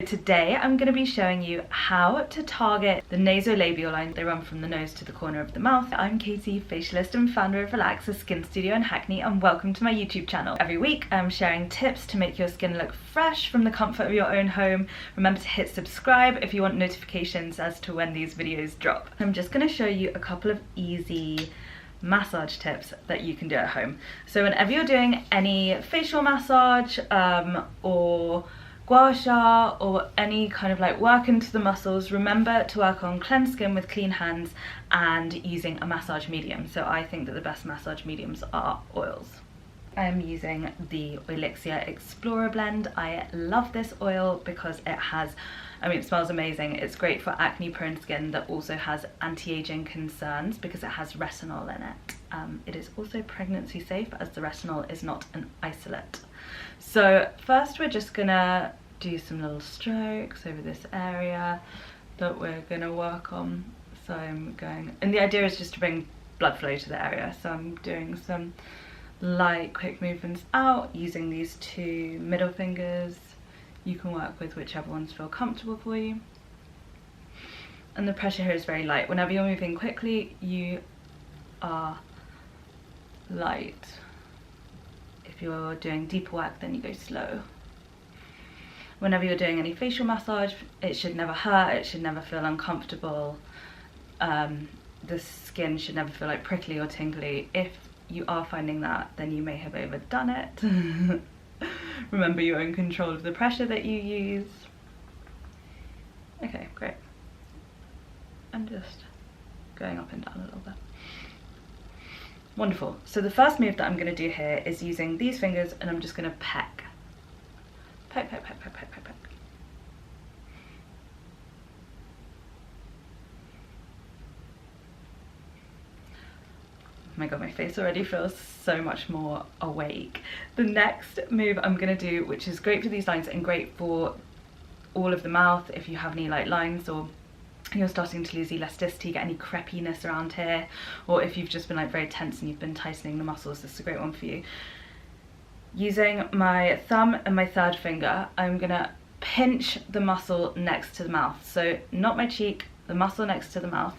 Today I'm going to be showing you how to target the nasolabial line. They run from the nose to the corner of the mouth. I'm Katie, facialist and founder of Relax, a skin studio in Hackney, and welcome to my YouTube channel. Every week I'm sharing tips to make your skin look fresh from the comfort of your own home. Remember to hit subscribe if you want notifications as to when these videos drop. I'm just going to show you a couple of easy massage tips that you can do at home. So whenever you're doing any facial massage or gua sha or any kind of like work into the muscles, remember to work on cleansed skin with clean hands and using a massage medium. So I think that the best massage mediums are oils. I'm using the Elixir Explorer blend. I love this oil because it has, it smells amazing. It's great for acne prone skin that also has anti-aging concerns because it has retinol in it. It is also pregnancy safe as the retinol is not an isolate. So first we're just gonna do some little strokes over this area that we're gonna work on. So I'm going, and the idea is just to bring blood flow to the area. So I'm doing some light quick movements out using these two middle fingers. You can work with whichever ones feel comfortable for you. And the pressure here is very light. Whenever you're moving quickly, you are light. If you're doing deeper work, then you go slow. Whenever you're doing any facial massage, it should never hurt, it should never feel uncomfortable. The skin should never feel like prickly or tingly. If you are finding that, then you may have overdone it. Remember, you're in control of the pressure that you use. Okay, great. I'm just going up and down a little bit. Wonderful. So the first move that I'm going to do here is using these fingers, and I'm just going to peck. Peck, peck, peck, peck, peck, peck, peck. Oh my god, my face already feels so much more awake. The next move I'm going to do, which is great for these lines and great for all of the mouth, if you have any like lines or you're starting to lose elasticity, get any crepiness around here, or if you've just been like very tense and you've been tightening the muscles, this is a great one for you. Using my thumb and my third finger, I'm gonna pinch the muscle next to the mouth. So not my cheek, the muscle next to the mouth,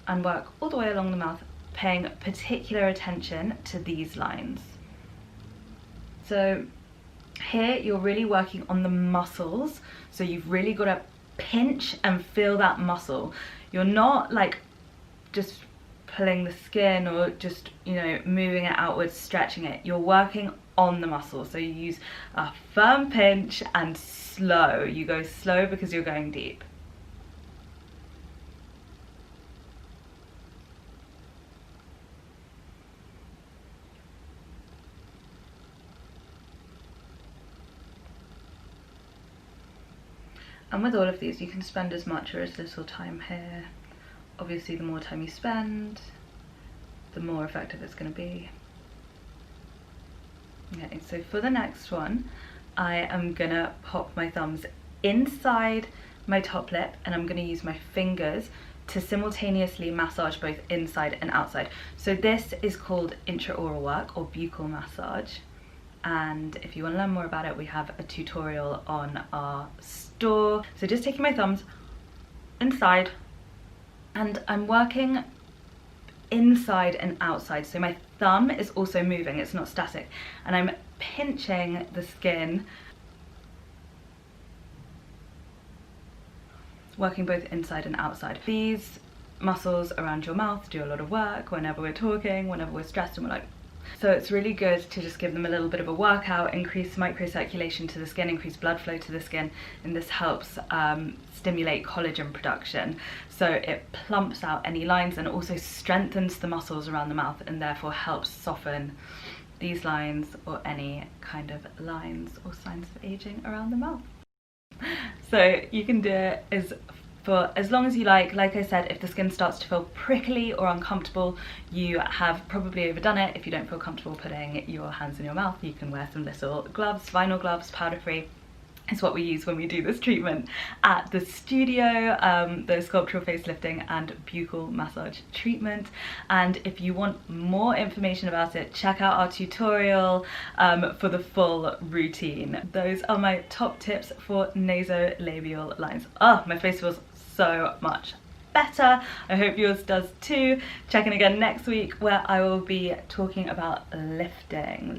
and work all the way along the mouth, paying particular attention to these lines. So here you're really working on the muscles, so you've really got to pinch and feel that muscle. You're not like just pulling the skin or just, you know, moving it outwards, stretching it. You're working on the muscle. So you use a firm pinch and slow. You go slow because you're going deep. And with all of these, you can spend as much or as little time here. Obviously, the more time you spend, the more effective it's going to be. Okay, so for the next one, I am going to pop my thumbs inside my top lip, and I'm going to use my fingers to simultaneously massage both inside and outside. So this is called intra-oral work or buccal massage. And if you want to learn more about it, we have a tutorial on our store. So just taking my thumbs inside, and I'm working inside and outside. So my thumb is also moving, it's not static. And I'm pinching the skin, working both inside and outside. These muscles around your mouth do a lot of work whenever we're talking, whenever we're stressed and we're like, so it's really good to just give them a little bit of a workout, increase microcirculation to the skin, increase blood flow to the skin, and this helps stimulate collagen production. So it plumps out any lines and also strengthens the muscles around the mouth and therefore helps soften these lines or any kind of lines or signs of aging around the mouth. So you can do it for as long as you like. Like I said, if the skin starts to feel prickly or uncomfortable, you have probably overdone it. If you don't feel comfortable putting your hands in your mouth, you can wear some little gloves, vinyl gloves, powder free, is what we use when we do this treatment at the studio, the sculptural facelifting and buccal massage treatment. And if you want more information about it, check out our tutorial for the full routine. Those are my top tips for nasolabial lines. Oh, my face feels so much better. I hope yours does too. Check in again next week where I will be talking about lifting.